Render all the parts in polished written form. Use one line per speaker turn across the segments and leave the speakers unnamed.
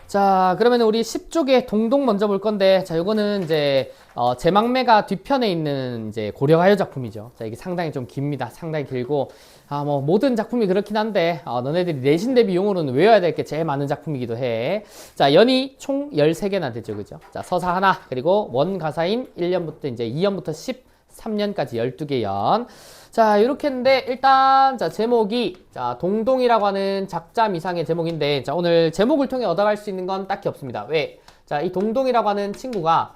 자, 그러면 우리 10쪽에 동동 먼저 볼 건데, 자, 요거는 이제, 제막매가 뒤편에 있는 이제 고려가요 작품이죠. 자, 이게 상당히 좀 깁니다. 상당히 길고, 뭐, 모든 작품이 그렇긴 한데, 너네들이 내신 대비 용어로는 외워야 될 게 제일 많은 작품이기도 해. 자, 연이 총 13개나 되죠. 그죠? 자, 서사 하나, 그리고 원 가사인 1년부터 이제 2년부터 13년까지 12개 연. 자, 이렇게 했는데, 일단, 자, 제목이, 자, 동동이라고 하는 작자 미상의 제목인데, 자, 오늘 제목을 통해 얻어갈 수 있는 건 딱히 없습니다. 왜? 자, 이 동동이라고 하는 친구가,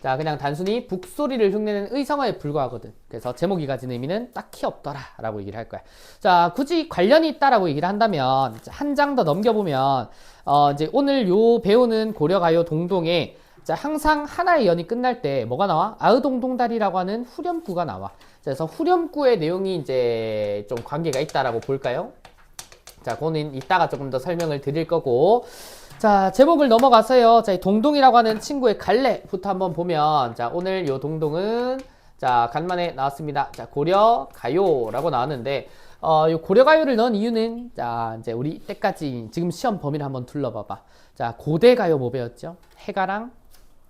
자, 그냥 단순히 북소리를 흉내내는 의성어에 불과하거든. 그래서 제목이 가진 의미는 딱히 없더라. 라고 얘기를 할 거야. 자, 굳이 관련이 있다라고 얘기를 한다면, 한 장 더 넘겨보면, 이제 오늘 요 배우는 고려가요 동동에, 자, 항상 하나의 연이 끝날 때 뭐가 나와? 아으동동다리라고 하는 후렴구가 나와. 그래서 후렴구의 내용이 이제 좀 관계가 있다라고 볼까요? 자, 그거는 이따가 조금 더 설명을 드릴 거고. 자, 제목을 넘어가서요. 자, 이 동동이라고 하는 친구의 갈래부터 한번 보면, 자, 오늘 요 동동은, 자, 간만에 나왔습니다. 자, 고려가요라고 나왔는데, 요 고려가요를 넣은 이유는, 자, 이제 우리 때까지 지금 시험 범위를 한번 둘러봐봐. 자, 고대가요 뭐 배웠죠? 해가랑,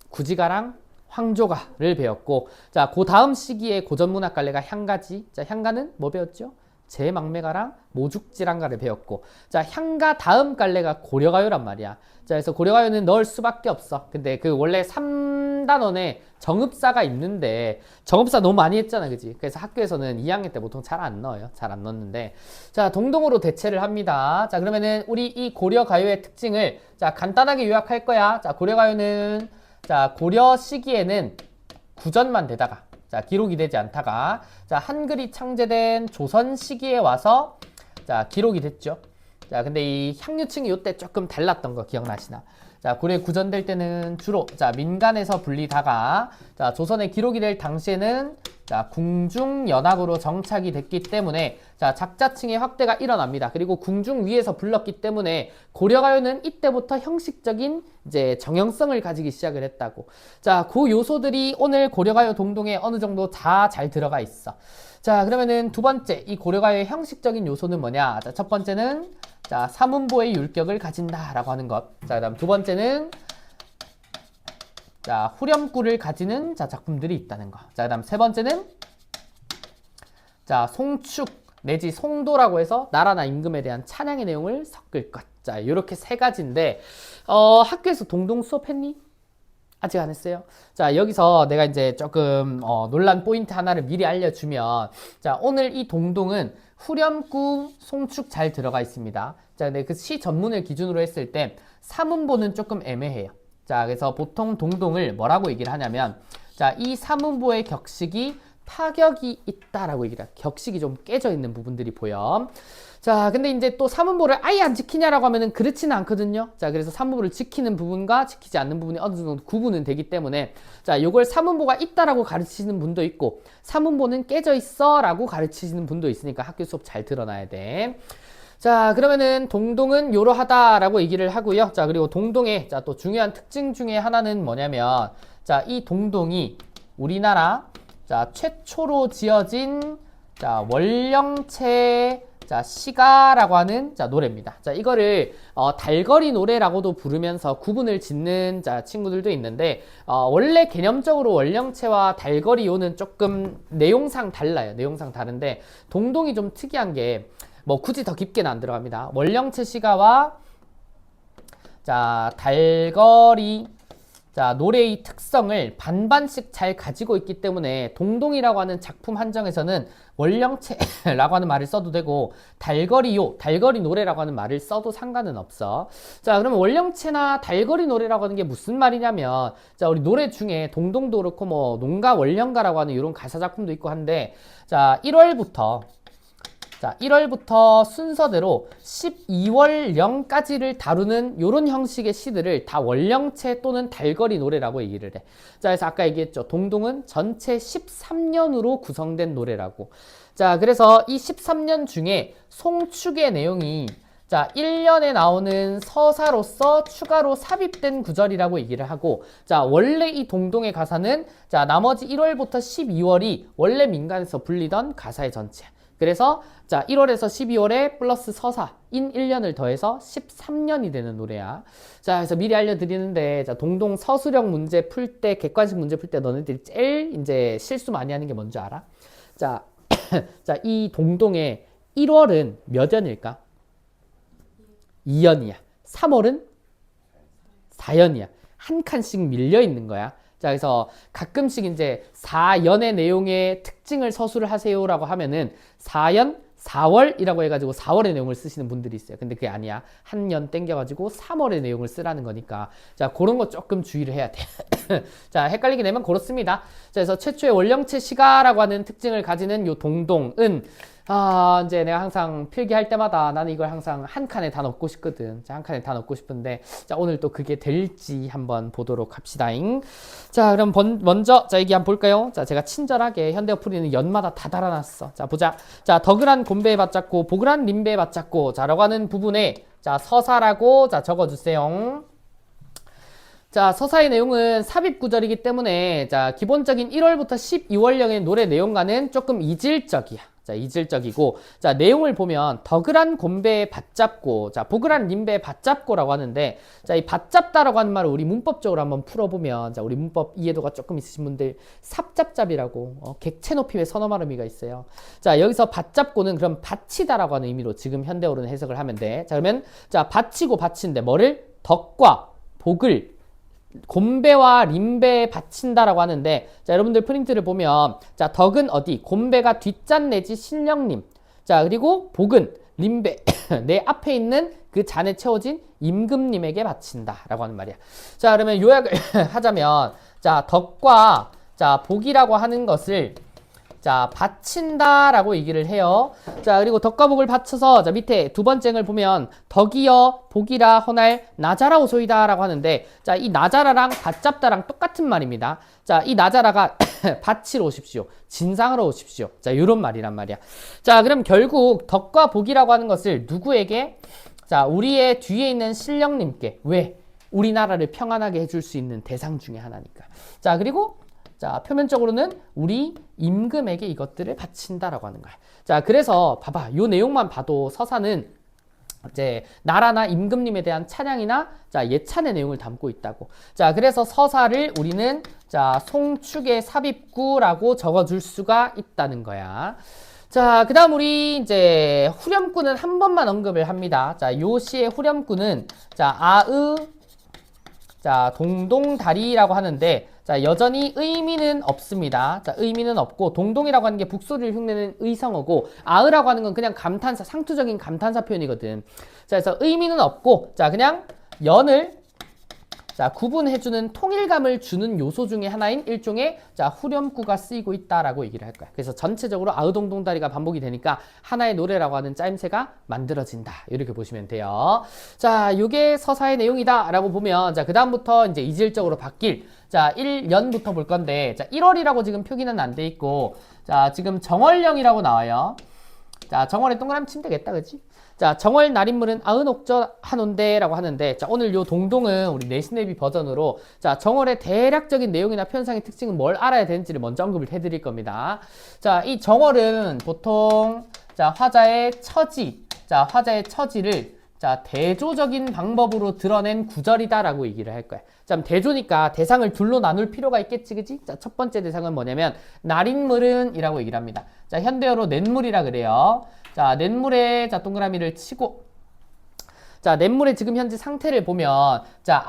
구지가랑, 황조가를 배웠고, 자, 그 다음 시기에 고전문학 갈래가 향가지. 자, 향가는 뭐 배웠죠? 제막매가랑 모죽지랑가를 배웠고, 자, 향가 다음 갈래가 고려가요란 말이야. 자, 그래서 고려가요는 넣을 수밖에 없어. 근데 그 원래 3단원에 정읍사가 있는데, 정읍사 너무 많이 했잖아, 그지? 그래서 학교에서는 2학년 때 보통 잘 안 넣어요. 잘 안 넣는데. 자, 동동으로 대체를 합니다. 자, 그러면은 우리 이 고려가요의 특징을, 자, 간단하게 요약할 거야. 자, 고려가요는, 자, 고려 시기에는 구전만 되다가, 자, 기록이 되지 않다가, 자, 한글이 창제된 조선 시기에 와서, 자, 기록이 됐죠. 자, 근데 이 향유층이 요때 조금 달랐던 거 기억나시나? 자, 고려 구전될 때는 주로, 자, 민간에서 불리다가, 자, 조선에 기록이 될 당시에는, 자, 궁중연학으로 정착이 됐기 때문에, 자, 작자층의 확대가 일어납니다. 그리고 궁중 위에서 불렀기 때문에 고려가요는 이때부터 형식적인 이제 정형성을 가지기 시작을 했다고. 자, 그 요소들이 오늘 고려가요 동동에 어느 정도 다 잘 들어가 있어. 자, 그러면은 두 번째, 이 고려가요의 형식적인 요소는 뭐냐? 자, 첫 번째는, 자, 사문보의 율격을 가진다라고 하는 것. 자, 그다음 두 번째는, 자, 후렴구를 가지는, 자, 작품들이 있다는 거. 자, 그다음 세 번째는, 자, 송축 내지 송도라고 해서 나라나 임금에 대한 찬양의 내용을 섞을 것. 자, 요렇게 세 가지인데, 학교에서 동동 수업했니? 아직 안 했어요? 자, 여기서 내가 이제 조금 논란 포인트 하나를 미리 알려주면, 자, 오늘 이 동동은 후렴구, 송축 잘 들어가 있습니다. 자, 근데 그 시 전문을 기준으로 했을 때 사문보는 조금 애매해요. 자, 그래서 보통 동동을 뭐라고 얘기를 하냐면, 자, 이 사문보의 격식이 파격이 있다라고 얘기를 해요. 격식이 좀 깨져 있는 부분들이 보여. 자, 근데 이제 또 사문보를 아예 안 지키냐라고 하면은 그렇지는 않거든요. 자, 그래서 사문보를 지키는 부분과 지키지 않는 부분이 어느 정도 구분은 되기 때문에, 자, 요걸 사문보가 있다라고 가르치시는 분도 있고, 사문보는 깨져 있어 라고 가르치시는 분도 있으니까 학교 수업 잘 들어놔야 돼. 자, 그러면은 동동은 요러하다라고 얘기를 하고요. 자, 그리고 동동의, 자, 또 중요한 특징 중에 하나는 뭐냐면, 자, 이 동동이 우리나라, 자, 최초로 지어진, 자, 원령체, 자, 시가라고 하는, 자, 노래입니다. 자, 이거를 달거리 노래라고도 부르면서 구분을 짓는, 자, 친구들도 있는데, 원래 개념적으로 원령체와 달거리요는 조금 내용상 달라요. 내용상 다른데, 동동이 좀 특이한 게, 뭐 굳이 더 깊게는 안 들어갑니다. 원령체 시가와, 자, 달거리, 자, 노래의 특성을 반반씩 잘 가지고 있기 때문에 동동이라고 하는 작품 한정에서는 원령체라고 하는 말을 써도 되고, 달거리요, 달거리 노래라고 하는 말을 써도 상관은 없어. 자, 그러면 원령체나 달거리 노래라고 하는 게 무슨 말이냐면, 자, 우리 노래 중에 동동도 그렇고 뭐 농가 원령가라고 하는 이런 가사 작품도 있고 한데, 자, 1월부터 자, 1월부터 순서대로 12월령까지를 다루는 이런 형식의 시들을 다 원령체 또는 달거리 노래라고 얘기를 해. 자, 그래서 아까 얘기했죠. 동동은 전체 13년으로 구성된 노래라고. 자, 그래서 이 13년 중에 송축의 내용이, 자, 1년에 나오는 서사로서 추가로 삽입된 구절이라고 얘기를 하고, 자, 원래 이 동동의 가사는, 자, 나머지 1월부터 12월이 원래 민간에서 불리던 가사의 전체. 그래서 자 1월에서 12월에 플러스 서사인 1년을 더해서 13년이 되는 노래야. 자, 그래서 미리 알려드리는데, 자, 동동 서술형 문제 풀 때, 객관식 문제 풀 때 너네들이 제일 이제 실수 많이 하는 게 뭔지 알아? 자, 자, 이 동동의 1월은 몇 연일까? 2연이야. 3월은 4연이야. 한 칸씩 밀려 있는 거야. 자, 그래서 가끔씩 이제 4연의 내용의 특징을 서술을 하세요라고 하면은 4연 4월이라고 해가지고 4월의 내용을 쓰시는 분들이 있어요. 근데 그게 아니야. 한 년 땡겨가지고 3월의 내용을 쓰라는 거니까. 자, 그런 거 조금 주의를 해야 돼. 자, 헷갈리게 되면 그렇습니다. 자, 그래서 최초의 원령체 시가라고 하는 특징을 가지는 요 동동은 이제 내가 항상 필기할 때마다 나는 이걸 항상 한 칸에 다 넣고 싶거든. 자, 한 칸에 다 넣고 싶은데, 자, 오늘 또 그게 될지 한번 보도록 합시다잉. 자, 그럼 먼저, 자, 여기 한번 볼까요? 자, 제가 친절하게 현대어 풀이는 연마다 다 달아놨어. 자, 보자. 자, 덕을한 곰배에 받잡고, 복을한 림배에 받잡고, 자, 라고 하는 부분에, 자, 서사라고, 자, 적어주세요. 자, 서사의 내용은 삽입 구절이기 때문에, 자, 기본적인 1월부터 12월령의 노래 내용과는 조금 이질적이야. 자, 이질적이고, 자, 내용을 보면 덕을한 곰배에 받잡고, 자, 복을한 림배에 받잡고라고 하는데, 자, 이 받잡다라고 하는 말을 우리 문법적으로 한번 풀어보면, 자, 우리 문법 이해도가 조금 있으신 분들 삽잡잡이라고 객체 높임의 선어말 의미가 있어요. 자, 여기서 받잡고는 그럼 받치다라고 하는 의미로 지금 현대어로는 해석을 하면 돼. 자, 그러면 자, 받치고 받친데 뭐를 덕과 복을 곰배와 림배에 받친다라고 하는데, 자, 여러분들 프린트를 보면, 자, 덕은 어디? 곰배가 뒷잔 내지 신령님. 자, 그리고 복은 림배, 내 앞에 있는 그 잔에 채워진 임금님에게 바친다라고 하는 말이야. 자, 그러면 요약을 하자면, 자, 덕과 자, 복이라고 하는 것을 자, 바친다라고 얘기를 해요. 자, 그리고 덕과 복을 바쳐서 자, 밑에 두 번째 을 보면 덕이여 복이라 허날 나자라 오소이다라고 하는데, 자, 이 나자라랑 받잡다랑 똑같은 말입니다. 자, 이 나자라가 바치러 오십시오. 진상하러 오십시오. 자, 이런 말이란 말이야. 자, 그럼 결국 덕과 복이라고 하는 것을 누구에게? 자, 우리의 뒤에 있는 신령님께. 왜? 우리나라를 평안하게 해줄 수 있는 대상 중에 하나니까. 자, 그리고 자, 표면적으로는 우리 임금에게 이것들을 바친다라고 하는 거야. 자, 그래서 봐봐. 요 내용만 봐도 서사는 이제 나라나 임금님에 대한 찬양이나 자, 예찬의 내용을 담고 있다고. 자, 그래서 서사를 우리는 자, 송축의 삽입구라고 적어줄 수가 있다는 거야. 자, 그 다음 우리 이제 후렴구는 한 번만 언급을 합니다. 자, 요 시의 후렴구는 자, 자, 동동다리라고 하는데, 자, 여전히 의미는 없습니다. 자, 의미는 없고, 동동이라고 하는 게 북소리를 흉내내는 의성어고, 아으라고 하는 건 그냥 감탄사, 상투적인 감탄사 표현이거든. 자, 그래서 의미는 없고, 자, 그냥 연을 자, 구분해주는 통일감을 주는 요소 중에 하나인 일종의 자, 후렴구가 쓰이고 있다라고 얘기를 할 거야. 그래서 전체적으로 아으동동다리가 반복이 되니까 하나의 노래라고 하는 짜임새가 만들어진다. 이렇게 보시면 돼요. 자, 요게 서사의 내용이다 라고 보면, 자, 그 다음부터 이제 이질적으로 바뀔 자, 1년부터 볼 건데, 자, 1월이라고 지금 표기는 안 돼 있고, 자, 지금 정월령이라고 나와요. 자, 정월에 동그라미 치면 되겠다, 그치? 자, 정월 날인물은 아은옥저 한온데라고 하는데, 자, 오늘 요 동동은 우리 내신내비 버전으로 자, 정월의 대략적인 내용이나 편상의 특징은 뭘 알아야 되는지를 먼저 언급을 해드릴 겁니다. 자, 이 정월은 보통 자, 화자의 처지, 자, 화자의 처지를 자, 대조적인 방법으로 드러낸 구절이다라고 얘기를 할 거야. 자, 대조니까 대상을 둘로 나눌 필요가 있겠지, 그지? 자, 첫 번째 대상은 뭐냐면 날인물은 이라고 얘기를 합니다. 자, 현대어로 냇물이라 그래요. 자, 냇물에 자, 동그라미를 치고, 자, 냇물의 지금 현재 상태를 보면, 자,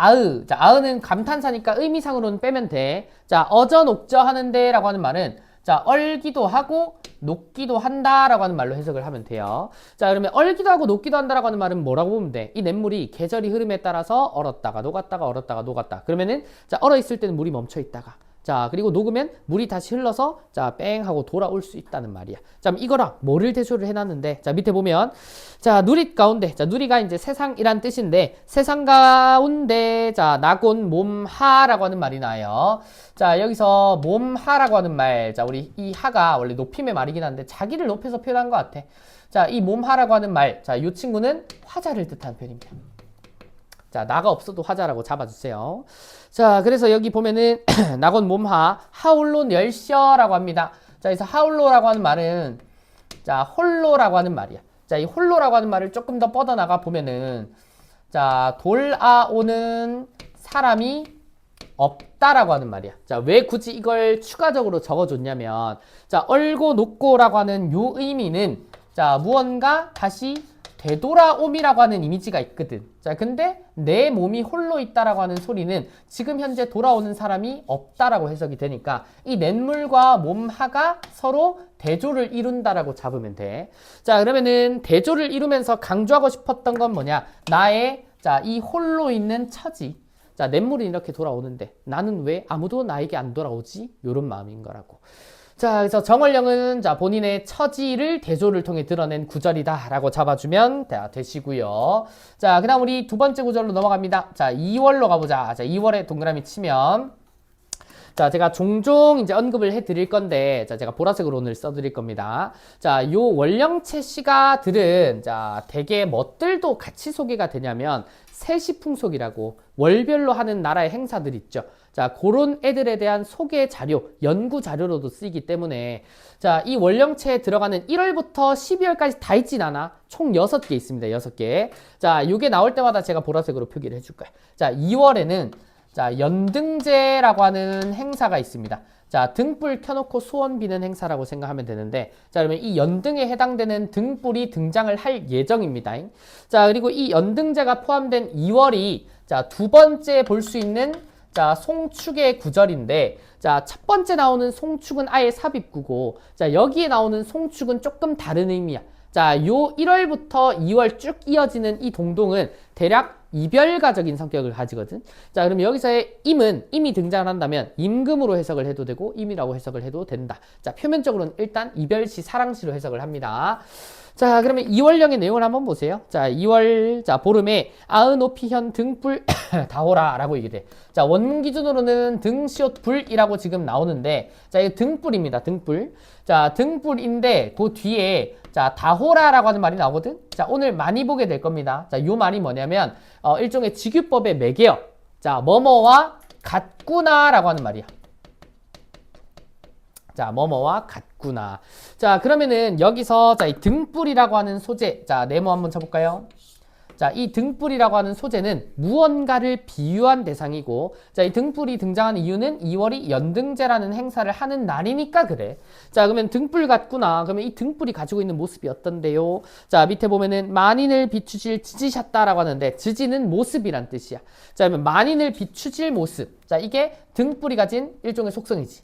자, 아으는 감탄사니까 의미상으로는 빼면 돼. 자, 어저녹저 하는데 라고 하는 말은 자, 얼기도 하고 녹기도 한다라고 하는 말로 해석을 하면 돼요. 자, 그러면 얼기도 하고 녹기도 한다라고 하는 말은 뭐라고 보면 돼? 이 냇물이 계절이 흐름에 따라서 얼었다가 녹았다가 얼었다가 녹았다. 그러면은 자, 얼어 있을 때는 물이 멈춰 있다가, 자, 그리고 녹으면 물이 다시 흘러서 자, 뺑 하고 돌아올 수 있다는 말이야. 자, 이거랑 뭐를 대조를 해놨는데, 자, 밑에 보면 자, 누릿 가운데, 자, 누리가 이제 세상이란 뜻인데, 세상 가운데 자, 나곤 몸하라고 하는 말이 나요. 자, 여기서 몸하라고 하는 말, 자, 우리 이 하가 원래 높임의 말이긴 한데 자기를 높여서 표현한 것 같아. 자, 이 몸하라고 하는 말, 자, 이 친구는 화자를 뜻하는 표현입니다. 자, 나가 없어도 화자라고 잡아주세요. 자, 그래서 여기 보면은 나곤 몸하 하울로 멸셔라고 합니다. 자, 그래서 하울로라고 하는 말은 자, 홀로라고 하는 말이야. 자, 이 홀로라고 하는 말을 조금 더 뻗어나가 보면은, 자, 돌아오는 사람이 없다라고 하는 말이야. 자, 왜 굳이 이걸 추가적으로 적어줬냐면, 자, 얼고 녹고라고 하는 요 의미는, 자, 무언가 다시 되돌아옴이라고 하는 이미지가 있거든. 자, 근데 내 몸이 홀로 있다라고 하는 소리는 지금 현재 돌아오는 사람이 없다라고 해석이 되니까 이 냇물과 몸하가 서로 대조를 이룬다라고 잡으면 돼. 자, 그러면은 대조를 이루면서 강조하고 싶었던 건 뭐냐? 나의, 자, 이 홀로 있는 처지. 자, 냇물이 이렇게 돌아오는데 나는 왜 아무도 나에게 안 돌아오지? 요런 마음인 거라고. 자, 그래서 정월령은 자, 본인의 처지를 대조를 통해 드러낸 구절이다 라고 잡아주면 되시고요. 자, 그 다음 우리 두 번째 구절로 넘어갑니다. 자, 2월로 가보자. 자, 2월에 동그라미 치면, 자, 제가 종종 이제 언급을 해드릴 건데, 자, 제가 보라색으로 오늘 써드릴 겁니다. 자, 요 월령체 시가들은, 자, 대개 뭣들도 같이 소개가 되냐면, 세시풍속이라고 월별로 하는 나라의 행사들 있죠. 자, 그런 애들에 대한 소개 자료, 연구 자료로도 쓰이기 때문에, 자, 이 월령체에 들어가는 1월부터 12월까지 다 있진 않아. 총 6개 있습니다. 6개. 자, 요게 나올 때마다 제가 보라색으로 표기를 해줄 거예요. 자, 2월에는 자, 연등제라고 하는 행사가 있습니다. 자, 등불 켜놓고 소원 비는 행사라고 생각하면 되는데, 자, 그러면 이 연등에 해당되는 등불이 등장을 할 예정입니다. 자, 그리고 이 연등제가 포함된 2월이 자, 두 번째 볼 수 있는 자, 송축의 구절인데, 자, 첫 번째 나오는 송축은 아예 삽입구고, 자, 여기에 나오는 송축은 조금 다른 의미야. 자, 요 1월부터 2월 쭉 이어지는 이 동동은 대략 이별가적인 성격을 가지거든. 자, 그럼 여기서의 임은 임이 등장을 한다면 임금으로 해석을 해도 되고 임이라고 해석을 해도 된다. 자, 표면적으로는 일단 이별시, 사랑시로 해석을 합니다. 자, 그러면 2월령의 내용을 한번 보세요. 자, 2월, 자, 보름에 아은오피현 등불 다호라라고 얘기돼. 자, 원문 기준으로는 등시옷 불이라고 지금 나오는데, 자, 이거 등불입니다. 등불. 자, 등불인데 그 뒤에 자, 다호라라고 하는 말이 나오거든. 자, 오늘 많이 보게 될 겁니다. 자, 요 말이 뭐냐면 일종의 직유법의 매개어. 자, 뭐뭐와 같구나라고 하는 말이야. 자, 뭐뭐와 같구나. 자, 그러면은 여기서 자, 이 등불이라고 하는 소재. 자, 네모 한번 쳐볼까요? 자, 이 등불이라고 하는 소재는 무언가를 비유한 대상이고, 자, 이 등불이 등장하는 이유는 2월이 연등제라는 행사를 하는 날이니까 그래. 자, 그러면 등불 같구나. 그러면 이 등불이 가지고 있는 모습이 어떤데요? 자, 밑에 보면은 만인을 비추질 지지셨다라고 하는데, 지지는 모습이란 뜻이야. 자, 그러면 만인을 비추질 모습. 자, 이게 등불이 가진 일종의 속성이지.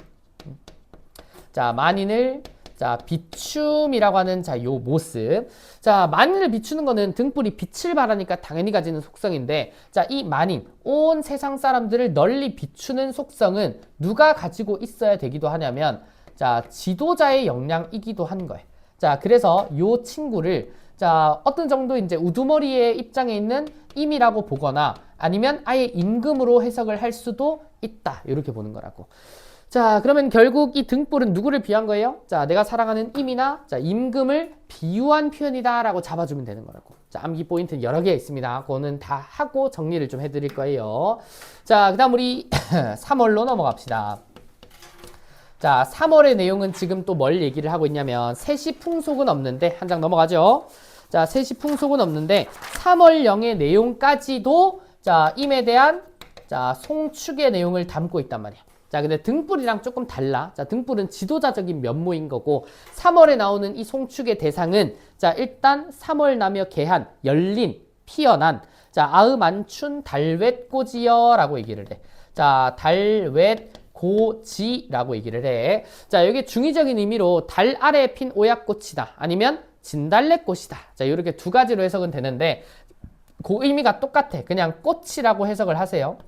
자, 만인을 자, 비춤이라고 하는 자, 요 모습. 자, 만인을 비추는 거는 등불이 빛을 발하니까 당연히 가지는 속성인데, 자, 이 만인, 온 세상 사람들을 널리 비추는 속성은 누가 가지고 있어야 되기도 하냐면, 자, 지도자의 역량이기도 한 거예요. 자, 그래서 요 친구를 자, 어떤 정도 이제 우두머리의 입장에 있는 임이라고 보거나 아니면 아예 임금으로 해석을 할 수도 있다. 이렇게 보는 거라고. 자, 그러면 결국 이 등불은 누구를 비유한 거예요? 자, 내가 사랑하는 임이나 자, 임금을 비유한 표현이다 라고 잡아주면 되는 거라고. 자, 암기 포인트는 여러 개 있습니다. 그거는 다 하고 정리를 좀 해드릴 거예요. 자, 그 다음 우리 3월로 넘어갑시다. 자, 3월의 내용은 지금 또 뭘 얘기를 하고 있냐면 세시풍속은 없는데, 한 장 넘어가죠. 자, 세시풍속은 없는데 3월령의 내용까지도 자, 임에 대한 자, 송축의 내용을 담고 있단 말이야. 자, 근데 등불이랑 조금 달라. 자, 등불은 지도자적인 면모인 거고, 3월에 나오는 이 송축의 대상은, 자, 일단 3월 나며 개한, 열린, 피어난, 자, 아으만춘 달웻고지여 라고 얘기를 해. 자, 달웻고지라고 얘기를 해. 자, 여기 중의적인 의미로 달 아래에 핀 오약꽃이다. 아니면 진달래꽃이다. 자, 이렇게 두 가지로 해석은 되는데, 그 의미가 똑같아. 그냥 꽃이라고 해석을 하세요.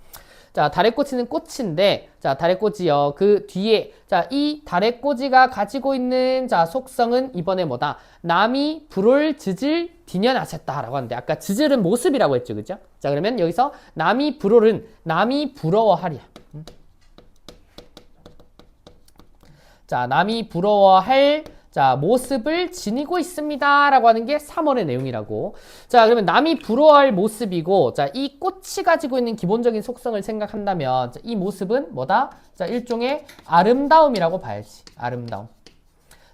자, 달의꼬지는 꽃인데, 자, 달의꼬지요. 그 뒤에, 자, 이 달의꼬지가 가지고 있는, 자, 속성은 이번에 뭐다? 남이 불을 짖을 디녀나셨다라고 하는데, 아까 짖을은 모습이라고 했죠, 그죠? 자, 그러면 여기서 남이 불올은 남이 부러워하랴. 자, 남이 부러워할 자, 모습을 지니고 있습니다 라고 하는 게 3월의 내용이라고. 자, 그러면 남이 부러워할 모습이고, 자, 이 꽃이 가지고 있는 기본적인 속성을 생각한다면, 자, 이 모습은 뭐다? 자, 일종의 아름다움이라고 봐야지. 아름다움.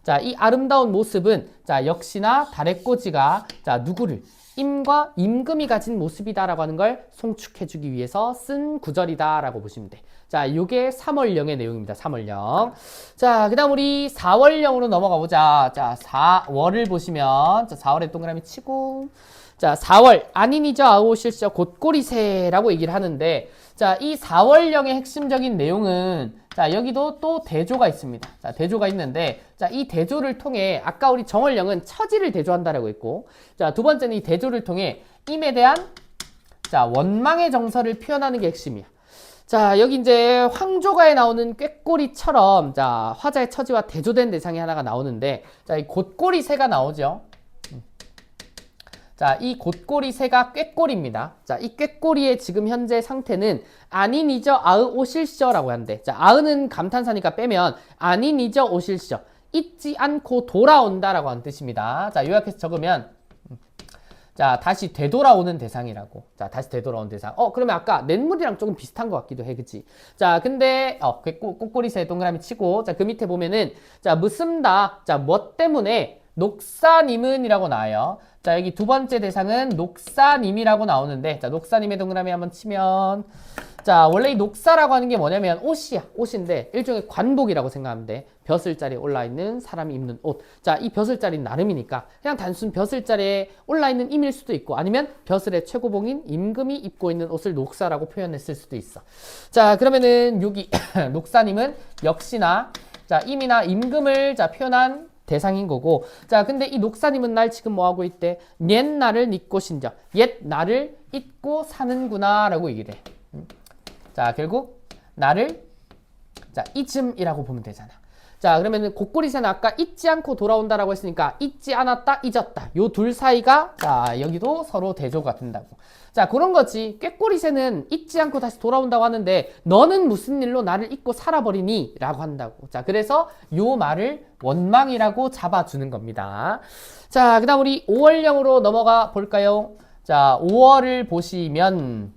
자, 이 아름다운 모습은 자, 역시나 달의 꼬지가 자, 누구를 임과 임금이 가진 모습이다라고 하는 걸 송축해주기 위해서 쓴 구절이다라고 보시면 돼. 자, 요게 3월령의 내용입니다. 3월령. 자, 그 다음 우리 4월령으로 넘어가 보자. 자, 4월을 보시면 자, 4월에 동그라미 치고 자, 4월 안인이저 아우오실저 곧꼬리새라고 얘기를 하는데 자, 이 4월령의 핵심적인 내용은 자, 여기도 또 대조가 있습니다. 자, 대조가 있는데 자, 이 대조를 통해 아까 우리 정월령은 처지를 대조한다라고 했고 자, 두 번째는 이 대조를 통해 임에 대한 자, 원망의 정서를 표현하는 게 핵심이야. 자, 여기 이제 황조가에 나오는 꾀꼬리처럼 자, 화자의 처지와 대조된 대상이 하나가 나오는데 자, 이 곧꼬리새가 나오죠. 자, 이 곧꼬리새가 꾀꼬리입니다. 자, 이 꾀꼬리의 지금 현재 상태는 아니니저 아으 오실셔라고 하는데 자, 아으는 감탄사니까 빼면 아니니저 오실셔 잊지 않고 돌아온다라고 하는 뜻입니다. 자, 요약해서 적으면 자, 다시 되돌아오는 대상이라고. 자, 다시 되돌아오는 대상. 그러면 아까 냇물이랑 조금 비슷한 것 같기도 해, 그치? 자, 근데, 꼬꼬리새 동그라미 치고, 자, 그 밑에 보면은, 자, 무슨다. 자, 뭐 때문에, 녹사님은 이라고 나와요. 자, 여기 두 번째 대상은 녹사님이라고 나오는데, 자, 녹사님의 동그라미 한번 치면, 자, 원래 이 녹사라고 하는 게 뭐냐면 옷이야. 옷인데 일종의 관복이라고 생각하면 돼. 벼슬자리에 올라있는 사람이 입는 옷. 자, 이 벼슬자리는 나름이니까 그냥 단순 벼슬자리에 올라있는 임일 수도 있고 아니면 벼슬의 최고봉인 임금이 입고 있는 옷을 녹사라고 표현했을 수도 있어. 자, 그러면은 여기 녹사님은 역시나 자, 임이나 임금을 자, 표현한 대상인 거고 자, 근데 이 녹사님은 날 지금 뭐 하고 있대? 옛 나를 잊고 신저. 옛 나를 잊고 사는구나 라고 얘기를 해. 자, 결국 나를 자, 잊음이라고 보면 되잖아. 자, 그러면은 곧꼬리새는 아까 잊지 않고 돌아온다라고 했으니까 잊지 않았다, 잊었다. 요 둘 사이가 자, 여기도 서로 대조가 된다고. 자, 그런 거지. 꾀꼬리새는 잊지 않고 다시 돌아온다고 하는데 너는 무슨 일로 나를 잊고 살아버리니? 라고 한다고. 자, 그래서 요 말을 원망이라고 잡아주는 겁니다. 자, 그 다음 우리 5월령으로 넘어가 볼까요? 자, 5월을 보시면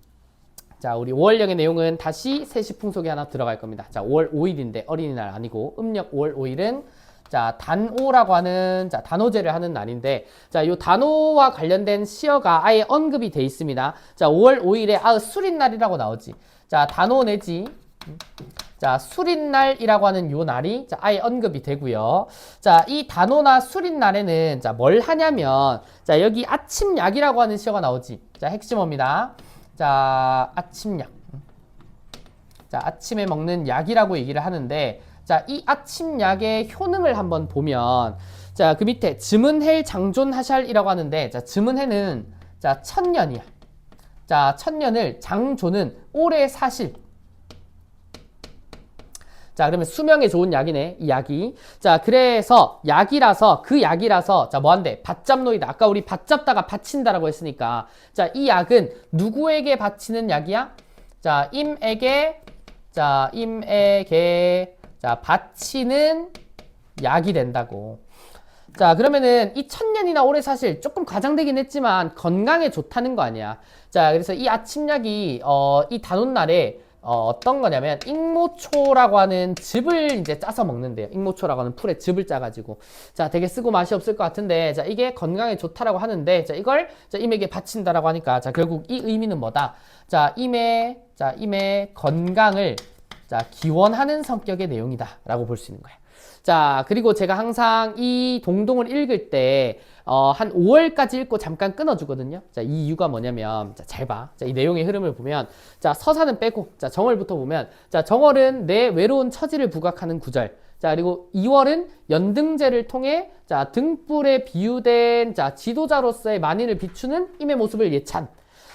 자, 우리 5월령의 내용은 다시 세시풍속에 하나 들어갈 겁니다. 자, 5월 5일인데 어린이날 아니고 음력 5월 5일은 자, 단오라고 하는 자, 단오제를 하는 날인데 자, 요 단오와 관련된 시어가 아예 언급이 돼 있습니다. 자, 5월 5일에 수린날이라고 나오지. 자, 단오 내지 자, 수린날이라고 하는 요 날이 자, 아예 언급이 되고요. 자, 이 단오나 수린날에는 자, 뭘 하냐면 자, 여기 아침약이라고 하는 시어가 나오지. 자, 핵심어입니다. 자, 아침약. 자, 아침에 먹는 약이라고 얘기를 하는데, 자, 이 아침약의 효능을 한번 보면, 자, 그 밑에 즈문헬 장존하샬이라고 하는데, 자, 즈문헬은 자, 1000년이야. 자, 1000년을 장존은 오래 사실. 자, 그러면 수명에 좋은 약이네, 이 약이. 자, 그래서 약이라서, 그 약이라서, 자, 뭐한대? 밭잡노이다. 아까 우리 밭잡다가 바친다라고 했으니까. 자, 이 약은 누구에게 바치는 약이야? 자, 임에게, 자, 바치는 약이 된다고. 자, 그러면은 이 1000년이나 오래 사실 조금 과장되긴 했지만 건강에 좋다는 거 아니야. 자, 그래서 이 아침약이, 이 단오날에 어떤 거냐면 익모초라고 하는 즙을 이제 짜서 먹는데요. 익모초라고 하는 풀에 즙을 짜가지고 자, 되게 쓰고 맛이 없을 것 같은데 자, 이게 건강에 좋다라고 하는데 자, 이걸 자, 임에게 바친다라고 하니까 자, 결국 이 의미는 뭐다? 자, 임의 건강을 자, 기원하는 성격의 내용이다라고 볼 수 있는 거야. 자, 그리고 제가 항상 이 동동을 읽을 때 한 5월까지 읽고 잠깐 끊어주거든요. 자, 이 이유가 뭐냐면, 자, 잘 봐. 자, 이 내용의 흐름을 보면, 자, 서사는 빼고, 자, 정월부터 보면, 자, 정월은 내 외로운 처지를 부각하는 구절. 자, 그리고 2월은 연등제를 통해, 자, 등불에 비유된, 자, 지도자로서의 만인을 비추는 임의 모습을 예찬.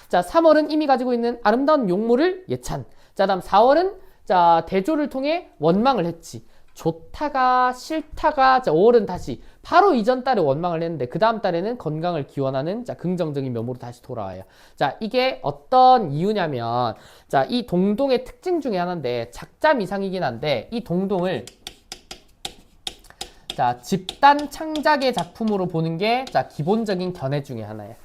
자, 3월은 임이 가지고 있는 아름다운 용모를 예찬. 자, 다음 4월은, 자, 대조를 통해 원망을 했지. 좋다가 싫다가 자, 5월은 다시 바로 이전 달에 원망을 했는데 그 다음 달에는 건강을 기원하는 자, 긍정적인 면모로 다시 돌아와요. 자, 이게 어떤 이유냐면 자, 이 동동의 특징 중에 하나인데 작자미상이긴 한데 이 동동을 자, 집단 창작의 작품으로 보는 게 자, 기본적인 견해 중에 하나예요.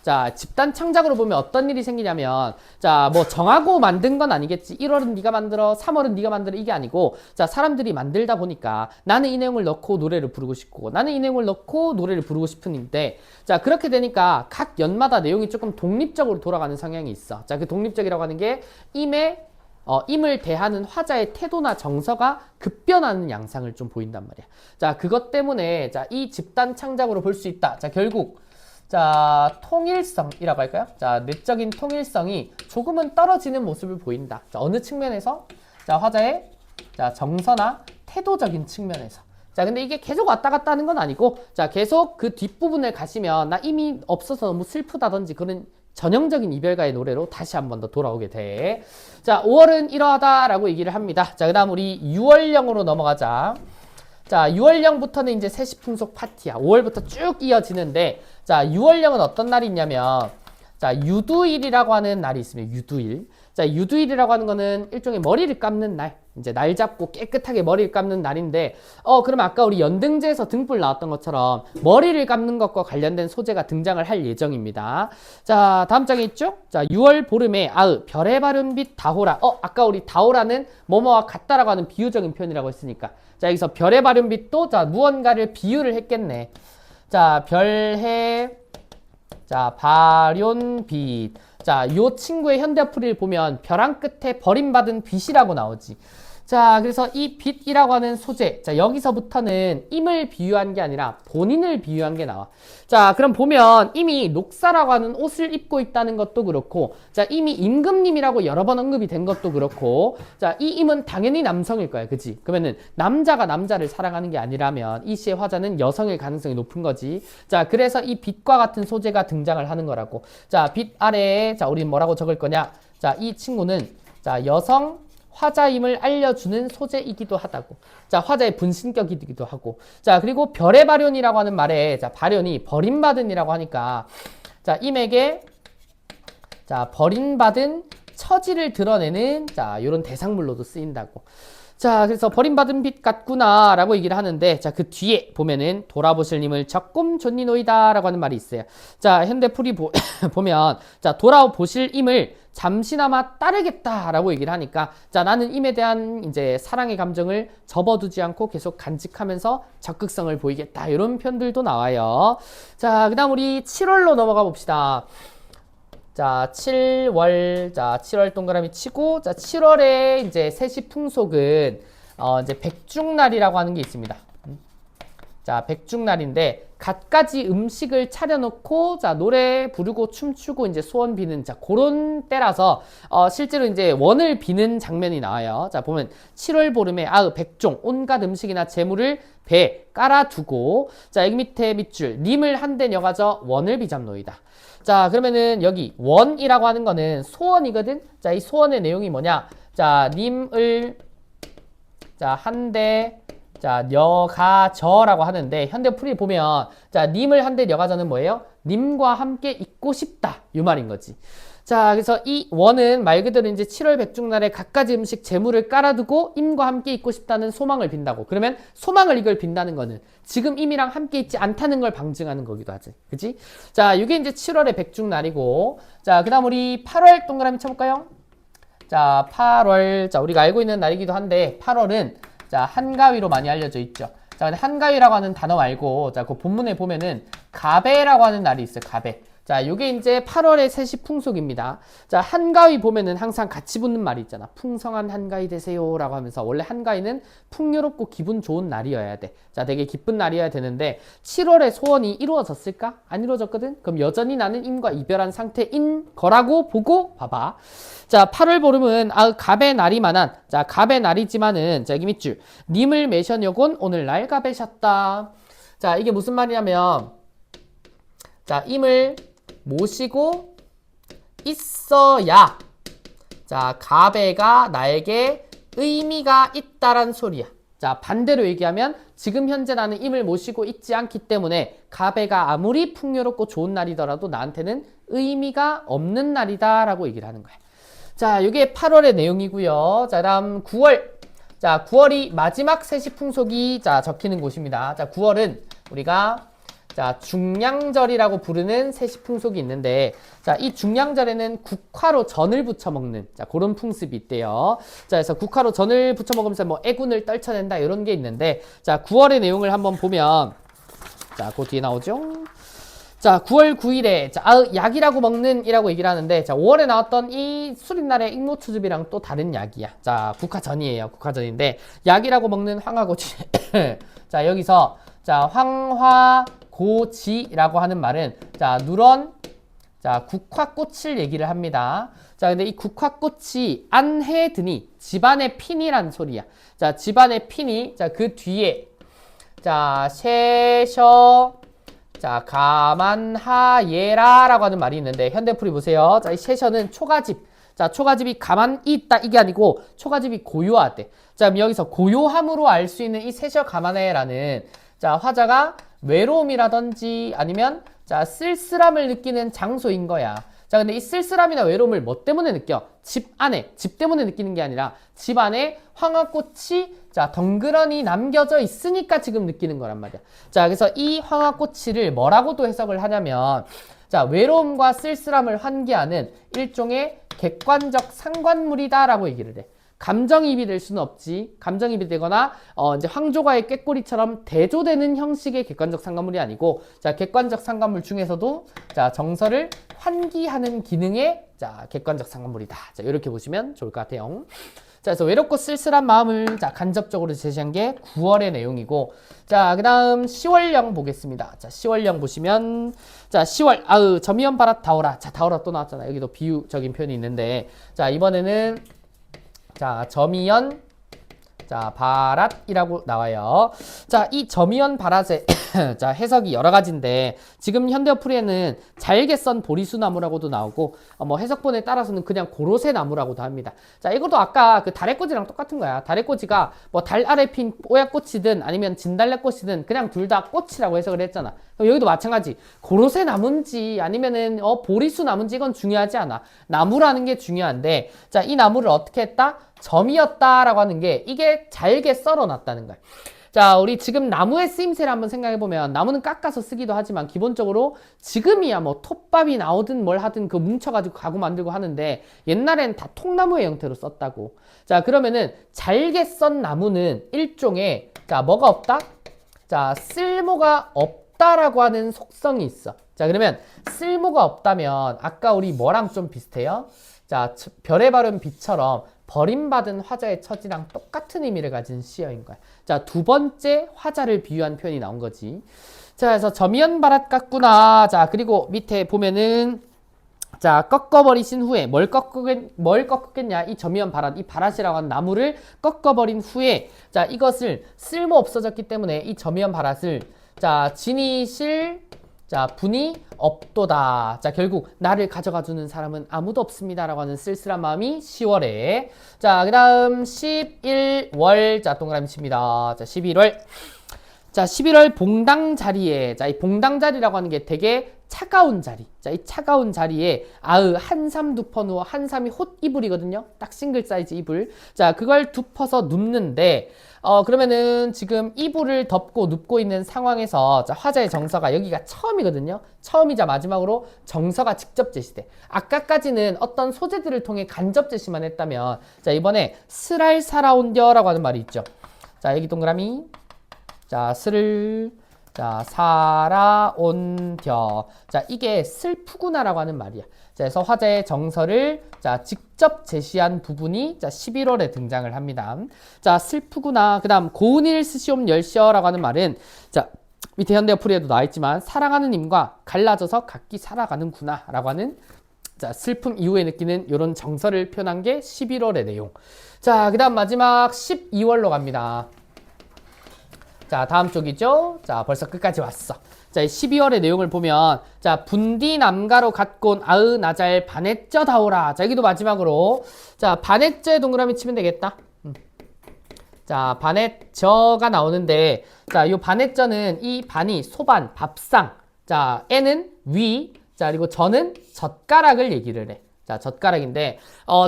자, 집단 창작으로 보면 어떤 일이 생기냐면, 자, 뭐 정하고 만든 건 아니겠지. 1월은 네가 만들어, 3월은 네가 만들어, 이게 아니고, 자, 사람들이 만들다 보니까 나는 이 내용을 넣고 노래를 부르고 싶고, 나는 이 내용을 넣고 노래를 부르고 싶은데, 자, 그렇게 되니까 각 연마다 내용이 조금 독립적으로 돌아가는 성향이 있어. 자, 그 독립적이라고 하는 게 임을 대하는 화자의 태도나 정서가 급변하는 양상을 좀 보인단 말이야. 자, 그것 때문에, 자, 이 집단 창작으로 볼 수 있다. 자, 결국, 자, 통일성이라고 할까요? 자, 내적인 통일성이 조금은 떨어지는 모습을 보인다. 자, 어느 측면에서? 자, 화자의, 자, 정서나 태도적인 측면에서. 자, 근데 이게 계속 왔다 갔다 하는 건 아니고, 자, 계속 그 뒷부분을 가시면, 나 이미 없어서 너무 슬프다든지 그런 전형적인 이별가의 노래로 다시 한 번 더 돌아오게 돼. 자, 5월은 이러하다라고 얘기를 합니다. 자, 그 다음 우리 6월령으로 넘어가자. 자, 6월령부터는 이제 세시풍속 파티야. 5월부터 쭉 이어지는데, 자, 6월령은 어떤 날이 있냐면, 자, 유두일이라고 하는 날이 있습니다. 유두일. 자, 유두일이라고 하는 거는 일종의 머리를 감는 날. 이제 날 잡고 깨끗하게 머리를 감는 날인데, 그러면 아까 우리 연등제에서 등불 나왔던 것처럼 머리를 감는 것과 관련된 소재가 등장을 할 예정입니다. 자, 다음 장에 있죠? 자, 6월 보름에 별의 바른빛 다호라. 아까 우리 다호라는 뭐뭐와 같다라고 하는 비유적인 표현이라고 했으니까. 자, 여기서 별의 바른빛도, 자, 무언가를 비유를 했겠네. 자, 별해, 자, 발연빛. 자, 요 친구의 현대풀이를 보면 벼랑 끝에 버림받은 빛이라고 나오지. 자, 그래서 이 빛이라고 하는 소재. 자, 여기서부터는 임을 비유한 게 아니라 본인을 비유한 게 나와. 자, 그럼 보면 이미 녹사라고 하는 옷을 입고 있다는 것도 그렇고, 자, 이미 임금님이라고 여러 번 언급이 된 것도 그렇고, 자, 이 임은 당연히 남성일 거야. 그치? 그러면은 남자가 남자를 사랑하는 게 아니라면 이 시의 화자는 여성일 가능성이 높은 거지. 자, 그래서 이 빛과 같은 소재가 등장을 하는 거라고. 자, 빛 아래에, 자, 우리 뭐라고 적을 거냐? 자, 이 친구는, 자, 여성 화자임을 알려주는 소재이기도 하다고. 자, 화자의 분신격이기도 하고. 자, 그리고 별의 발현이라고 하는 말에, 자, 발현이 버림받은이라고 하니까, 자, 임에게, 자, 버림받은 처지를 드러내는, 자, 요런 대상물로도 쓰인다고. 자, 그래서 버림받은 빛 같구나 라고 얘기를 하는데, 자, 그 뒤에 보면은 돌아보실 님을 적금 존니노이다 라고 하는 말이 있어요. 자, 현대풀이 보면, 자, 돌아보실 임을 잠시나마 따르겠다 라고 얘기를 하니까, 자, 나는 임에 대한 이제 사랑의 감정을 접어두지 않고 계속 간직하면서 적극성을 보이겠다, 이런 표현들도 나와요. 자, 그 다음 우리 7월로 넘어가 봅시다. 자, 7월, 자, 7월 동그라미 치고, 자, 7월에 이제 세시풍속은, 이제 백중날이라고 하는 게 있습니다. 자, 백중날인데, 갖가지 음식을 차려놓고, 자, 노래 부르고 춤추고, 이제 소원 비는, 자, 그런 때라서, 실제로 이제 원을 비는 장면이 나와요. 자, 보면, 7월 보름에, 백종, 온갖 음식이나 재물을 배에 깔아두고, 자, 여기 밑에 밑줄, 님을 한대 여가져 원을 비잡노이다. 자, 그러면은 여기 원이라고 하는 거는 소원이거든. 자, 이 소원의 내용이 뭐냐? 자, 님을, 자, 한대, 자, 여가저라고 하는데, 현대풀이 보면, 자, 님을 한대 여가저는 뭐예요? 님과 함께 있고 싶다, 이 말인 거지. 자, 그래서 이 원은 말 그대로 이제 7월 백중날에 갖가지 음식 재물을 깔아두고 임과 함께 있고 싶다는 소망을 빈다고. 그러면 소망을 이걸 빈다는 거는 지금 임이랑 함께 있지 않다는 걸 방증하는 거기도 하지. 그치? 자, 이게 이제 7월의 백중날이고, 자, 그 다음 우리 8월 동그라미 쳐볼까요? 자, 8월. 자, 우리가 알고 있는 날이기도 한데, 8월은 자, 한가위로 많이 알려져 있죠. 자, 근데 한가위라고 하는 단어 말고, 자, 그 본문에 보면은 가배라고 하는 날이 있어요. 가배. 자, 요게 이제 8월의 세시풍속입니다. 자, 한가위 보면은 항상 같이 붙는 말이 있잖아. 풍성한 한가위 되세요 라고 하면서, 원래 한가위는 풍요롭고 기분 좋은 날이어야 돼. 자, 되게 기쁜 날이어야 되는데 7월의 소원이 이루어졌을까? 안 이루어졌거든? 그럼 여전히 나는 임과 이별한 상태인 거라고 보고 봐봐. 자, 8월 보름은 갑의 날이만한, 자, 갑의 날이지만은, 자, 여기 밑줄, 님을 매셔녀곤 오늘날 갑에셨다. 자, 이게 무슨 말이냐면, 자, 임을 모시고 있어야, 자, 가배가 나에게 의미가 있다란 소리야. 자, 반대로 얘기하면 지금 현재 나는 임을 모시고 있지 않기 때문에 가배가 아무리 풍요롭고 좋은 날이더라도 나한테는 의미가 없는 날이다 라고 얘기를 하는 거야. 자, 이게 8월의 내용이고요. 자, 다음 9월. 자, 9월이 마지막 세시풍속이, 자, 적히는 곳입니다. 자, 9월은 우리가, 자, 중량절이라고 부르는 세시풍속이 있는데, 자, 이 중량절에는 국화로 전을 부쳐 먹는, 자, 그런 풍습이 있대요. 자, 그래서 국화로 전을 부쳐 먹으면서 뭐 애군을 떨쳐낸다, 이런 게 있는데, 자, 9월의 내용을 한번 보면, 자, 그 뒤에 나오죠? 자, 9월 9일에, 자, 약이라고 먹는 이라고 얘기를 하는데, 자, 5월에 나왔던 이 수린날의 익모추즙이랑 또 다른 약이야. 자, 국화전이에요. 국화전인데, 약이라고 먹는 황화고치. 자, 여기서, 자, 황화고지라고 하는 말은, 자, 누런, 자, 국화꽃을 얘기를 합니다. 자, 근데 이 국화꽃이 안해 드니, 집안의 핀이란 소리야. 자, 집안의 핀이, 자, 그 뒤에, 자, 셰셔, 자, 가만하예라 라고 하는 말이 있는데, 현대풀이 보세요. 자, 이 셰셔는 초가집. 자, 초가집이 가만히 있다, 이게 아니고, 초가집이 고요하대. 자, 그럼 여기서 고요함으로 알 수 있는 이 셰셔 가만하예라는, 자, 화자가 외로움이라든지 아니면, 자, 쓸쓸함을 느끼는 장소인 거야. 자, 근데 이 쓸쓸함이나 외로움을 뭐 때문에 느껴? 집 안에, 집 때문에 느끼는 게 아니라 집 안에 황화꽃이 자, 덩그러니 남겨져 있으니까 지금 느끼는 거란 말이야. 자, 그래서 이 황화꽃이를 뭐라고도 해석을 하냐면, 자, 외로움과 쓸쓸함을 환기하는 일종의 객관적 상관물이다라고 얘기를 해. 감정이입이 될 수는 없지. 감정이입이 되거나 이제 황조가의 꾀꼬리처럼 대조되는 형식의 객관적 상관물이 아니고, 자, 객관적 상관물 중에서도 자, 정서를 환기하는 기능의 자, 객관적 상관물이다. 자, 이렇게 보시면 좋을 것 같아요. 자, 그래서 외롭고 쓸쓸한 마음을 자, 간접적으로 제시한 게 9월의 내용이고, 자, 그 다음 10월령 보겠습니다. 자, 10월령 보시면, 자, 10월, 점이연 바랏 다오라. 자, 다오라 또 나왔잖아. 여기도 비유적인 표현이 있는데, 자, 이번에는, 자, 점이연, 자, 바랏이라고 나와요. 자, 이 점이연 바랏의 자, 해석이 여러 가지인데, 지금 현대어풀이에는 잘게 썬 보리수나무라고도 나오고, 뭐 해석본에 따라서는 그냥 고로쇠 나무라고도 합니다. 자, 이것도 아까 그 다래꼬지랑 똑같은 거야. 다래꼬지가 뭐 달 아래 핀 뽀약꽃이든 아니면 진달래꽃이든 그냥 둘 다 꽃이라고 해석을 했잖아. 그럼 여기도 마찬가지. 고로쇠 나무인지 아니면은 보리수 나무인지 이건 중요하지 않아. 나무라는 게 중요한데, 자, 이 나무를 어떻게 했다? 점이었다라고 하는 게 이게 잘게 썰어놨다는 거야. 자, 우리 지금 나무의 쓰임새를 한번 생각해보면, 나무는 깎아서 쓰기도 하지만 기본적으로 지금이야 뭐 톱밥이 나오든 뭘 하든 그 뭉쳐가지고 가구 만들고 하는데, 옛날엔 다 통나무의 형태로 썼다고. 자, 그러면은 잘게 썬 나무는 일종의, 자, 뭐가 없다? 자, 쓸모가 없다라고 하는 속성이 있어. 자, 그러면 쓸모가 없다면 아까 우리 뭐랑 좀 비슷해요? 자, 별에 바른 빛처럼 버림받은 화자의 처지랑 똑같은 의미를 가진 시어인 거야. 자, 두 번째 화자를 비유한 표현이 나온 거지. 자, 그래서 점이연 바랏 같구나. 자, 그리고 밑에 보면은, 자, 꺾어버리신 후에 뭘 꺾었겠냐? 이 점이연 바랏, 이 바랏이라고 하는 나무를 꺾어버린 후에, 자, 이것을 쓸모 없어졌기 때문에 이 점이연 바랏을, 자, 지니실, 자, 분이 없도다. 자, 결국 나를 가져가주는 사람은 아무도 없습니다라고 하는 쓸쓸한 마음이 10월에. 자, 그 다음 11월. 자, 동그라미 칩니다. 자, 11월. 자, 11월 봉당 자리에, 자, 이 봉당 자리라고 하는 게 되게 차가운 자리. 자, 이 차가운 자리에 한삼 두퍼 누워. 한삼이 홑 이불이거든요. 딱 싱글 사이즈 이불. 자, 그걸 눕혀서 눕는데, 그러면은 지금 이불을 덮고 눕고 있는 상황에서, 자, 화자의 정서가 여기가 처음이거든요. 처음이자 마지막으로 정서가 직접 제시돼. 아까까지는 어떤 소재들을 통해 간접 제시만 했다면, 자, 이번에 스랄 살아온뎌라고 하는 말이 있죠. 자, 여기 동그라미. 자, 스를, 자, 살아온뎌. 자, 이게 슬프구나라고 하는 말이야. 자, 그래서 화자의 정서를, 자, 직접 제시한 부분이, 자, 11월에 등장을 합니다. 자, 슬프구나. 그 다음, 고운일 스시옴 열시어라고 하는 말은, 자, 밑에 현대어풀이에도 나와있지만, 사랑하는 님과 갈라져서 각기 살아가는구나 라고 하는, 자, 슬픔 이후에 느끼는 이런 정서를 표현한 게 11월의 내용. 자, 그 다음 마지막 12월로 갑니다. 자, 다음 쪽이죠. 자, 벌써 끝까지 왔어. 자, 12월의 내용을 보면, 자, 분디 남가로 갖곤 나잘 반했쩌 다오라. 자, 여기도 마지막으로, 자, 반했쩌의 동그라미 치면 되겠다. 자, 반했저가 나오는데, 자, 요 반했저는 이 반이 소반, 밥상, 자, 에는 위, 자, 그리고 저는 젓가락을 얘기를 해. 자, 젓가락인데,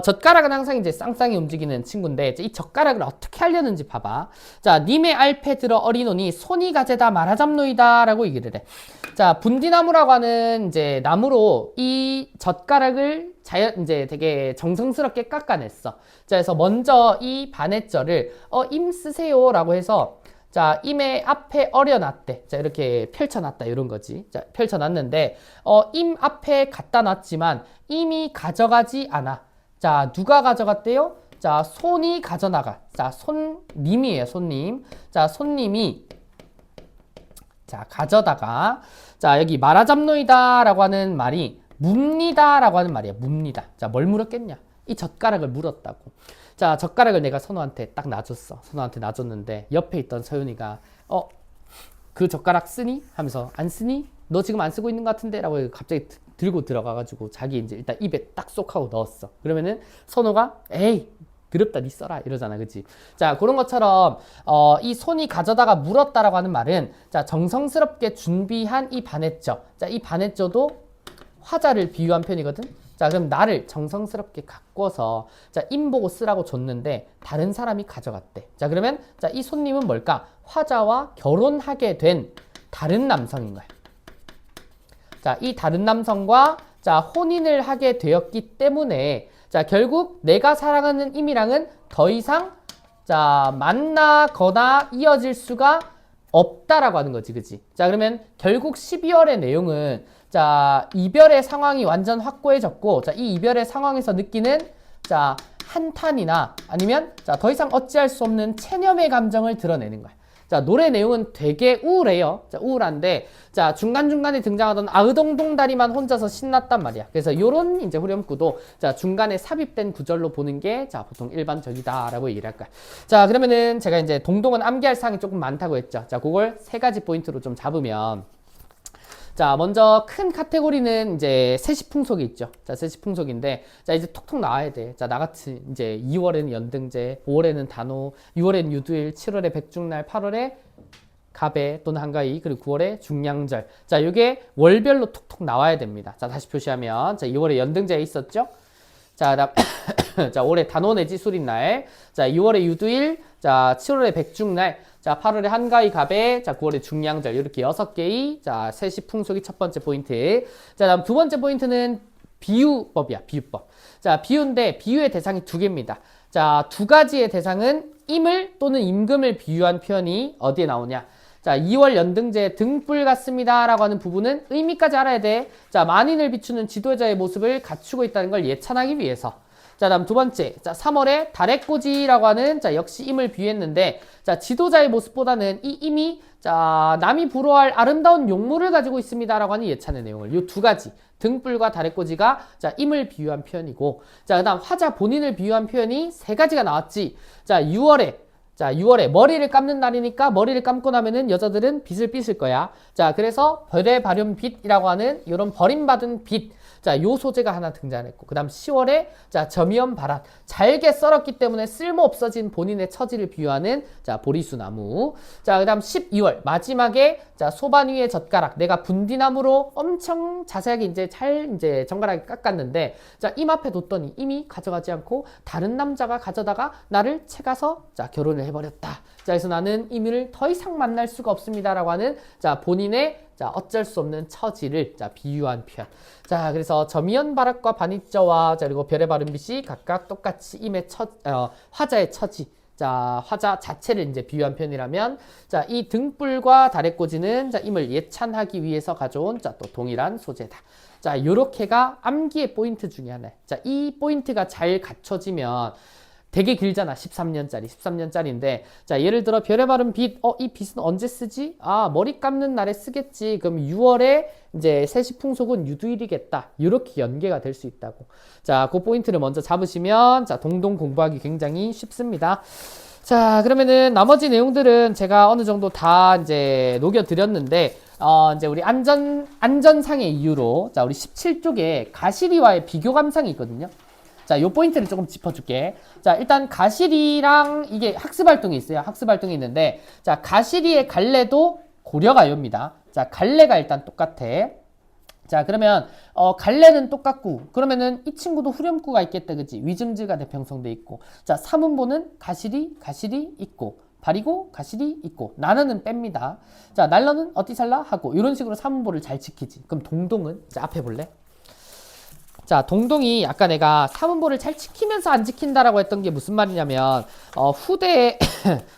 젓가락은 항상 이제 쌍쌍이 움직이는 친구인데, 이제 이 젓가락을 어떻게 하려는지 봐봐. 자, 님의 알패 들어 어리노니 손이 가재다 말하잡노이다 라고 얘기를 해. 자, 분디나무라고 하는 이제 나무로 이 젓가락을 이제 되게 정성스럽게 깎아냈어. 자, 그래서 먼저 이 반해절을, 임 쓰세요 라고 해서, 자, 임의 앞에 어려놨대. 자, 이렇게 펼쳐놨다. 이런 거지. 자, 펼쳐놨는데, 임 앞에 갖다 놨지만, 임이 가져가지 않아. 자, 누가 가져갔대요? 자, 손이 가져나가. 자, 손님이에요, 손님. 자, 손님이, 자, 가져다가, 자, 여기 말하잡노이다 라고 하는 말이, 묵니다 라고 하는 말이야. 묵니다. 자, 뭘 물었겠냐? 이 젓가락을 물었다고. 자, 젓가락을 내가 선우한테 딱 놔줬어. 선우한테 놔줬는데 옆에 있던 서윤이가 그 젓가락 쓰니? 하면서 안 쓰니? 너 지금 안 쓰고 있는 것 같은데? 라고 갑자기 들고 들어가가지고 자기 이제 일단 입에 딱 쏙 하고 넣었어. 그러면은 선우가 에이 더럽다 니 써라 이러잖아. 그치? 자, 그런 것처럼 이 손이 가져다가 물었다라고 하는 말은 자, 정성스럽게 준비한 이 반했죠. 자, 이 반했죠도 화자를 비유한 편이거든. 자, 그럼 나를 정성스럽게 가꿔서 자, 임 보고 쓰라고 줬는데 다른 사람이 가져갔대. 자, 그러면 자, 이 손님은 뭘까? 화자와 결혼하게 된 다른 남성인 거야. 자, 이 다른 남성과 자, 혼인을 하게 되었기 때문에 자, 결국 내가 사랑하는 임이랑은 더 이상 자, 만나거나 이어질 수가 없다라고 하는 거지. 그치? 자, 그러면 결국 12월의 내용은 자, 이별의 상황이 완전 확고해졌고, 자, 이 이별의 상황에서 느끼는, 자, 한탄이나 아니면, 자, 더 이상 어찌할 수 없는 체념의 감정을 드러내는 거야. 자, 노래 내용은 되게 우울해요. 자, 우울한데, 자, 중간중간에 등장하던 아으동동다리만 혼자서 신났단 말이야. 그래서 요런 이제 후렴구도, 자, 중간에 삽입된 구절로 보는 게, 자, 보통 일반적이다라고 얘기를 할 거야. 자, 그러면은 제가 이제 동동은 암기할 사항이 조금 많다고 했죠. 자, 그걸 세 가지 포인트로 좀 잡으면, 자, 먼저 큰 카테고리는 이제 세시풍속이 있죠. 자, 세시풍속인데, 자, 이제 톡톡 나와야 돼. 자, 나같이 이제 2월에는 연등제, 5월에는 단오, 6월에는 유두일, 7월에 백중날, 8월에 가배 또는 한가위, 그리고 9월에 중량절. 자, 이게 월별로 톡톡 나와야 됩니다. 자, 다시 표시하면, 자, 2월에 연등제에 있었죠. 자, 그다음 자, 올해 단오 내지 수린날. 자, 6월에 유두일, 자, 7월에 백중날. 자, 8월에 한가위 가배, 자, 9월에 중량절 이렇게 6개의 자, 세시풍속이 첫 번째 포인트. 자, 다음 두 번째 포인트는 비유법이야. 비유법. 자, 비유인데 비유의 대상이 두 개입니다. 자, 두 가지의 대상은 임을 또는 임금을 비유한 표현이 어디에 나오냐? 자, 2월 연등제 등불 같습니다 라고 하는 부분은 의미까지 알아야 돼. 자, 만인을 비추는 지도자의 모습을 갖추고 있다는 걸 예찬하기 위해서. 자, 다음 두 번째. 자, 3월에 달의 꼬지라고 하는 자, 역시 임을 비유했는데 자, 지도자의 모습보다는 이 임이 자, 남이 부러워할 아름다운 용모를 가지고 있습니다라고 하는 예찬의 내용을 이 두 가지 등불과 달의 꼬지가 자, 임을 비유한 표현이고 자, 그다음 화자 본인을 비유한 표현이 세 가지가 나왔지. 자, 6월에 머리를 감는 날이니까 머리를 감고 나면은 여자들은 빛을 삐실 거야. 자, 그래서 별의 발현 빛이라고 하는 이런 버림받은 빛. 자, 요 소재가 하나 등장했고, 그 다음 10월에, 자, 점이연 바랏. 잘게 썰었기 때문에 쓸모 없어진 본인의 처지를 비유하는, 자, 보리수나무. 자, 그 다음 12월, 마지막에, 자, 소반 위에 젓가락. 내가 분디나무로 엄청 자세하게 이제 정갈하게 깎았는데, 자, 임 앞에 뒀더니 이미 가져가지 않고, 다른 남자가 가져다가 나를 채가서, 자, 결혼을 해버렸다. 자, 그래서 나는 임을 더 이상 만날 수가 없습니다라고 하는, 자, 본인의 자, 어쩔 수 없는 처지를 자, 비유한 표현. 자, 그래서 점이연 바락과 반입자와 자, 그리고 별의 바른 빛이 각각 똑같이 임의 화자의 처지. 자, 화자 자체를 이제 비유한 표현이라면 자, 이 등불과 달의 꼬지는 자, 임을 예찬하기 위해서 가져온 자, 또 동일한 소재다. 자, 요렇게가 암기의 포인트 중에 하나예요. 자, 이 포인트가 잘 갖춰지면 되게 길잖아. 13년짜리인데 자, 예를 들어 별의 바른 빛, 이 빛은 언제 쓰지? 아, 머리 감는 날에 쓰겠지. 그럼 6월에 이제 세시풍속은 유두일이겠다. 이렇게 연계가 될 수 있다고. 자, 그 포인트를 먼저 잡으시면 자, 동동 공부하기 굉장히 쉽습니다. 자, 그러면은 나머지 내용들은 제가 어느 정도 다 이제 녹여드렸는데 이제 우리 안전상의 이유로 자, 우리 17쪽에 가시리와의 비교 감상이 있거든요. 자, 요 포인트를 조금 짚어줄게. 자, 일단 가시리랑 이게 학습활동이 있어요. 학습활동이 있는데, 자, 가시리의 갈래도 고려가요입니다. 자, 갈래가 일단 똑같아. 자, 그러면 갈래는 똑같고 그러면은 이 친구도 후렴구가 있겠다, 그치? 위증질과 대평성돼 있고. 자, 삼음보는 가실이 있고 발이고 가실이 있고 나는은 뺍니다. 자, 날러는 어디살라 하고 이런 식으로 삼음보를 잘 지키지. 그럼 동동은 자, 앞에 볼래? 자, 동동이 아까 내가 삼음보를 잘 지키면서 안 지킨다라고 했던 게 무슨 말이냐면 후대에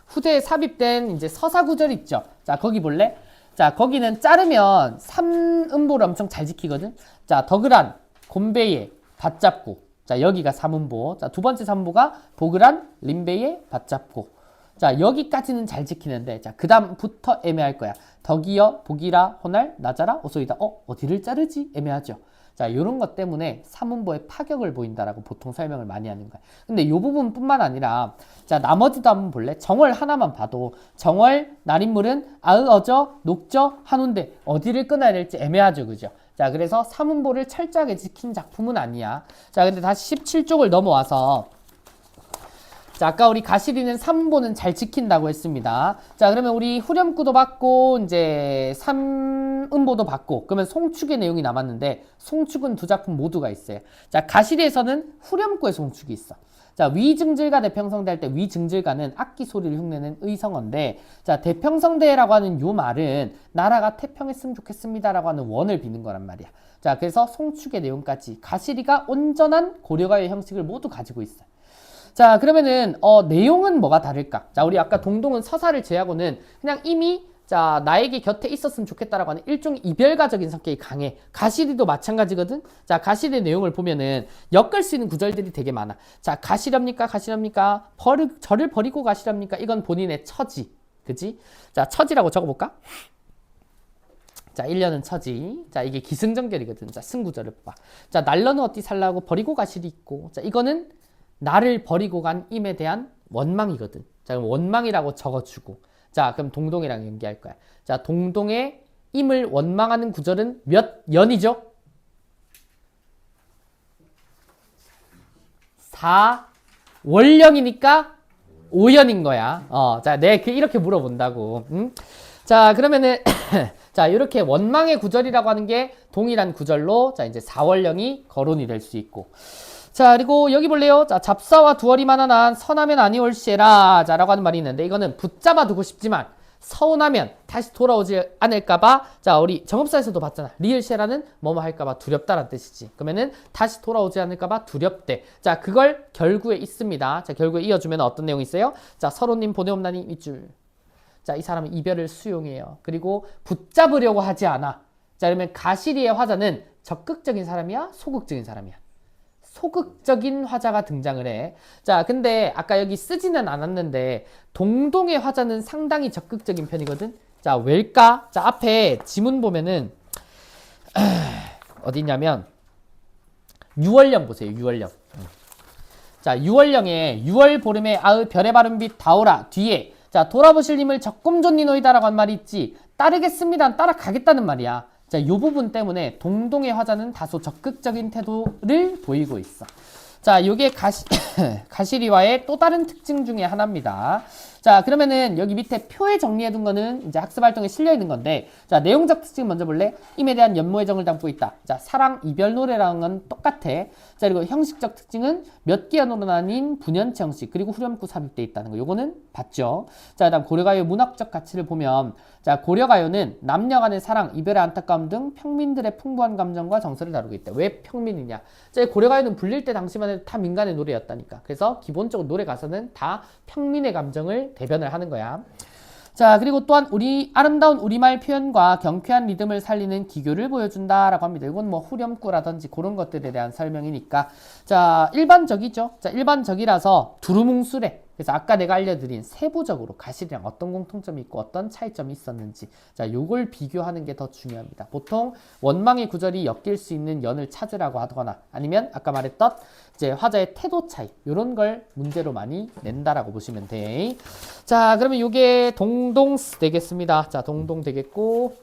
후대에 삽입된 이제 서사 구절 있죠. 자, 거기 볼래? 자, 거기는 자르면 삼음보를 엄청 잘 지키거든. 자, 더그란 곰배에 밭잡고. 자, 여기가 삼음보. 자, 두 번째 삼음보가 보그란 림배에 밭잡고. 자, 여기까지는 잘 지키는데, 자, 그 다음부터 애매할 거야. 덕이여, 복이라, 호날, 나자라, 오소이다. 어디를 자르지? 애매하죠. 자, 요런 것 때문에 삼음보의 파격을 보인다라고 보통 설명을 많이 하는 거야. 근데 요 부분뿐만 아니라, 자, 나머지도 한번 볼래? 정월 하나만 봐도, 정월, 날인물은 아으, 어저, 녹저, 한운데, 어디를 끊어야 될지 애매하죠, 그죠? 자, 그래서 삼음보를 철저하게 지킨 작품은 아니야. 자, 근데 다시 17쪽을 넘어와서, 자, 아까 우리 가시리는 삼음보는 잘 지킨다고 했습니다. 자, 그러면 우리 후렴구도 받고 이제 삼음보도 받고 그러면 송축의 내용이 남았는데 송축은 두 작품 모두가 있어요. 자, 가시리에서는 후렴구에 송축이 있어. 자, 위증질가 대평성대 할 때 위증질가는 악기 소리를 흉내낸 의성어인데 자, 대평성대라고 하는 요 말은 나라가 태평했으면 좋겠습니다라고 하는 원을 비는 거란 말이야. 자, 그래서 송축의 내용까지 가시리가 온전한 고려가요 형식을 모두 가지고 있어요. 자, 그러면은 내용은 뭐가 다를까? 자, 우리 아까 동동은 서사를 제하고는 그냥 이미 자, 나에게 곁에 있었으면 좋겠다라고 하는 일종의 이별가적인 성격이 강해. 가시리도 마찬가지거든. 자, 가시리의 내용을 보면은 엮을 수 있는 구절들이 되게 많아. 자, 가시렵니까? 저를 버리고 가시렵니까? 이건 본인의 처지. 그지? 자, 처지라고 적어볼까? 자, 1년은 처지. 자, 이게 기승전결이거든. 자, 승구절을 봐. 자, 날러는 어디 살라고 버리고 가실이 있고. 자, 이거는 나를 버리고 간 임에 대한 원망이거든. 자, 그럼 원망이라고 적어주고. 자, 그럼 동동이랑 연기할 거야. 자, 동동의 임을 원망하는 구절은 몇 연이죠? 4월령이니까 5연인 거야. 자, 이렇게 물어본다고. 자, 그러면은, 자, 이렇게 원망의 구절이라고 하는 게 동일한 구절로, 자, 이제 4월령이 거론이 될 수 있고. 자, 그리고 여기 볼래요? 자, 잡사와 두어리만 하나 선하면 아니올시라. 자, 라고 하는 말이 있는데, 이거는 붙잡아 두고 싶지만, 서운하면 다시 돌아오지 않을까봐, 자, 우리 정업사에서도 봤잖아. 리을시라는 뭐뭐 할까봐 두렵다라는 뜻이지. 그러면은 다시 돌아오지 않을까봐 두렵대. 자, 그걸 결구에 있습니다. 자, 결구에 이어주면 어떤 내용이 있어요? 자, 서로님 보내옵나니 밑줄. 자, 이 사람은 이별을 수용해요. 그리고 붙잡으려고 하지 않아. 자, 그러면 가시리의 화자는 적극적인 사람이야? 소극적인 사람이야? 소극적인 화자가 등장을 해. 자, 근데 아까 여기 쓰지는 않았는데 동동의 화자는 상당히 적극적인 편이거든. 자, 왜일까? 자, 앞에 지문 보면은 어디 있냐면 6월령 보세요. 6월령. 자, 6월령에 6월 보름에 아으 별의 바른빛 다오라 뒤에 자, 돌아보실 님을 적금존니노이다라고 한 말이 있지. 따르겠습니다. 따라가겠다는 말이야. 자, 이 부분 때문에 동동의 화자는 다소 적극적인 태도를 보이고 있어. 자, 이게 가시리와의 또 다른 특징 중에 하나입니다. 자, 그러면은 여기 밑에 표에 정리해둔 거는 이제 학습활동에 실려있는 건데, 자, 내용적 특징 먼저 볼래? 임에 대한 연모의 정을 담고 있다. 자, 사랑, 이별 노래라는 건 똑같아. 자, 그리고 형식적 특징은 몇 기한으로 나뉜 분연체 형식, 그리고 후렴구 삽입돼 있다는 거. 요거는 봤죠? 자, 그 다음 고려가요 문학적 가치를 보면, 자, 고려가요는 남녀 간의 사랑, 이별의 안타까움 등 평민들의 풍부한 감정과 정서를 다루고 있다. 왜 평민이냐? 자, 고려가요는 불릴 때 당시만 해도 다 민간의 노래였다니까. 그래서 기본적으로 노래 가사는 다 평민의 감정을 대변을 하는 거야. 자, 그리고 또한 아름다운 우리말 표현과 경쾌한 리듬을 살리는 기교를 보여준다라고 합니다. 이건 뭐 후렴구라든지 그런 것들에 대한 설명이니까. 자, 일반적이죠. 자, 일반적이라서 두루뭉술해. 그래서 아까 내가 알려드린 세부적으로 가시리랑 어떤 공통점이 있고 어떤 차이점이 있었는지, 자, 요걸 비교하는 게 더 중요합니다. 보통 원망의 구절이 엮일 수 있는 연을 찾으라고 하거나 아니면 아까 말했던 이제 화자의 태도 차이, 요런 걸 문제로 많이 낸다라고 보시면 돼. 자, 그러면 요게 동동스 되겠습니다. 자, 동동 되겠고,